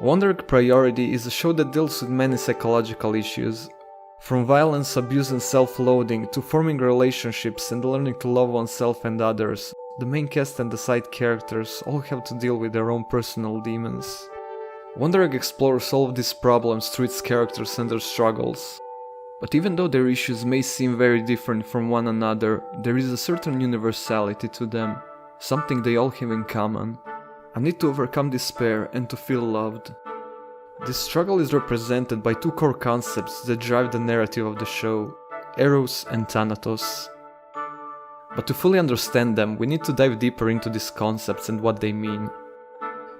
Wonder-Egg Priority is a show that deals with many psychological issues, from violence, abuse and self-loathing to forming relationships and learning to love oneself and others. The main cast and the side characters all have to deal with their own personal demons. Wonder-Egg explores all of these problems through its characters and their struggles. But even though their issues may seem very different from one another, there is a certain universality to them, something they all have in common. A need to overcome despair and to feel loved. This struggle is represented by two core concepts that drive the narrative of the show, Eros and Thanatos. But to fully understand them, we need to dive deeper into these concepts and what they mean.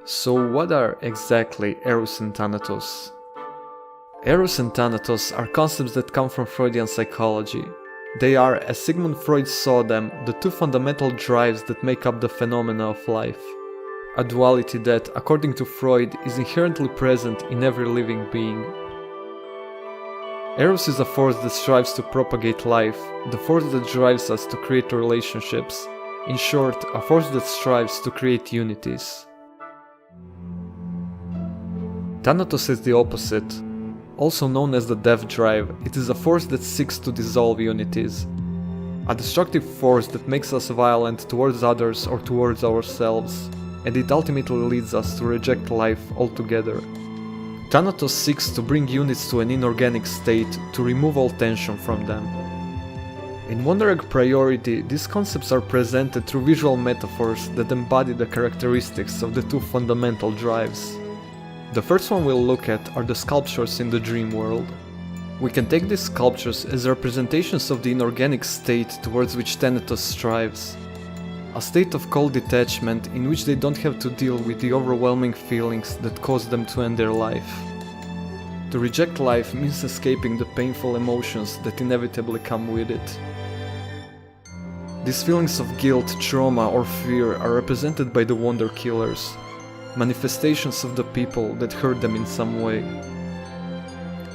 So what are exactly Eros and Thanatos? Eros and Thanatos are concepts that come from Freudian psychology. They are, as Sigmund Freud saw them, the two fundamental drives that make up the phenomena of life. A duality that, according to Freud, is inherently present in every living being. Eros is a force that strives to propagate life, the force that drives us to create relationships. In short, a force that strives to create unities. Thanatos is the opposite. Also known as the death drive, it is a force that seeks to dissolve unities. A destructive force that makes us violent towards others or towards ourselves, and it ultimately leads us to reject life altogether. Thanatos seeks to bring units to an inorganic state, to remove all tension from them. In Wonder-Egg Priority, these concepts are presented through visual metaphors that embody the characteristics of the two fundamental drives. The first one we'll look at are the sculptures in the dream world. We can take these sculptures as representations of the inorganic state towards which Thanatos strives. A state of cold detachment in which they don't have to deal with the overwhelming feelings that cause them to end their life. To reject life means escaping the painful emotions that inevitably come with it. These feelings of guilt, trauma or fear are represented by the Wonder Killers, manifestations of the people that hurt them in some way.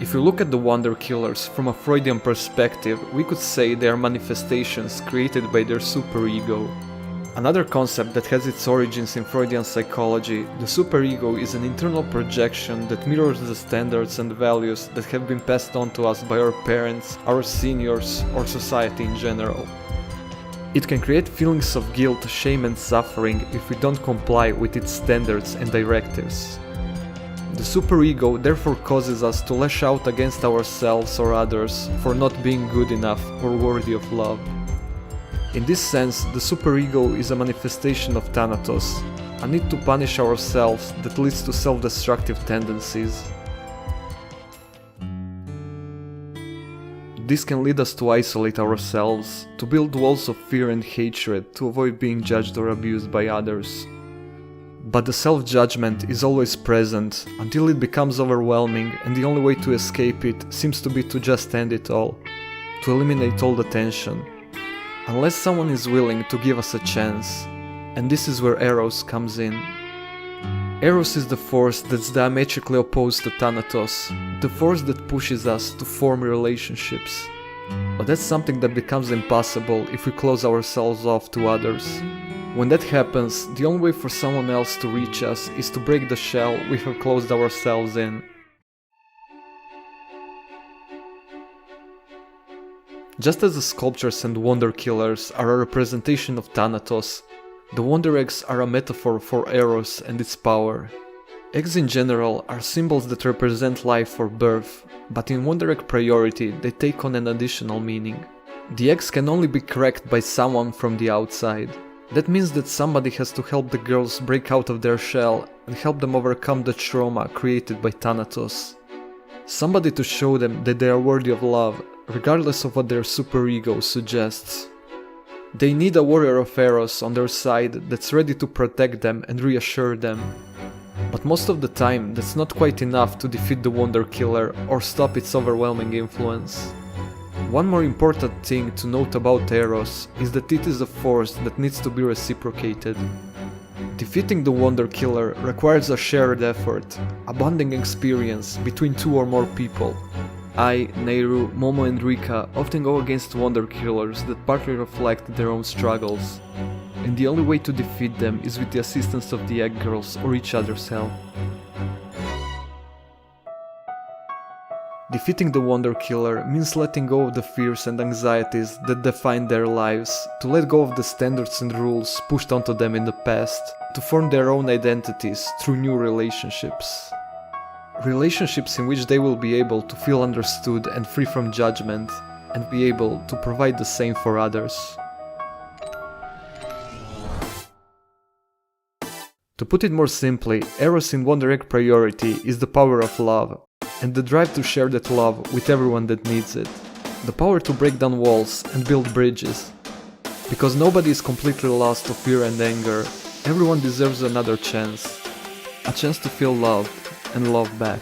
If we look at the Wonder Killers from a Freudian perspective, we could say they are manifestations created by their superego. Another concept that has its origins in Freudian psychology, the superego is an internal projection that mirrors the standards and values that have been passed on to us by our parents, our seniors, or society in general. It can create feelings of guilt, shame and suffering if we don't comply with its standards and directives. The superego therefore causes us to lash out against ourselves or others for not being good enough or worthy of love. In this sense, the superego is a manifestation of Thanatos, a need to punish ourselves that leads to self-destructive tendencies. This can lead us to isolate ourselves, to build walls of fear and hatred to avoid being judged or abused by others. But the self-judgment is always present until it becomes overwhelming, and the only way to escape it seems to be to just end it all, to eliminate all the tension. Unless someone is willing to give us a chance, and this is where Eros comes in. Eros is the force that's diametrically opposed to Thanatos, the force that pushes us to form relationships. But that's something that becomes impossible if we close ourselves off to others. When that happens, the only way for someone else to reach us is to break the shell we have closed ourselves in. Just as the sculptures and Wonder Killers are a representation of Thanatos, the Wonder Eggs are a metaphor for Eros and its power. Eggs in general are symbols that represent life or birth, but in Wonder Egg Priority they take on an additional meaning. The eggs can only be cracked by someone from the outside. That means that somebody has to help the girls break out of their shell and help them overcome the trauma created by Thanatos. Somebody to show them that they are worthy of love, regardless of what their superego suggests. They need a warrior of Eros on their side that's ready to protect them and reassure them. But most of the time, that's not quite enough to defeat the Wonder Killer or stop its overwhelming influence. One more important thing to note about Eros is that it is a force that needs to be reciprocated. Defeating the Wonder Killer requires a shared effort, a bonding experience between two or more people. I, Nehru, Momo and Rika often go against Wonder Killers that partly reflect their own struggles, and the only way to defeat them is with the assistance of the Egg Girls or each other's help. Defeating the Wonder Killer means letting go of the fears and anxieties that define their lives, to let go of the standards and rules pushed onto them in the past, to form their own identities through new relationships. Relationships in which they will be able to feel understood and free from judgment, and be able to provide the same for others. To put it more simply, Eros in Wonder-acca priority is the power of love, and the drive to share that love with everyone that needs it. The power to break down walls and build bridges. Because nobody is completely lost to fear and anger, everyone deserves another chance. A chance to feel loved and love back.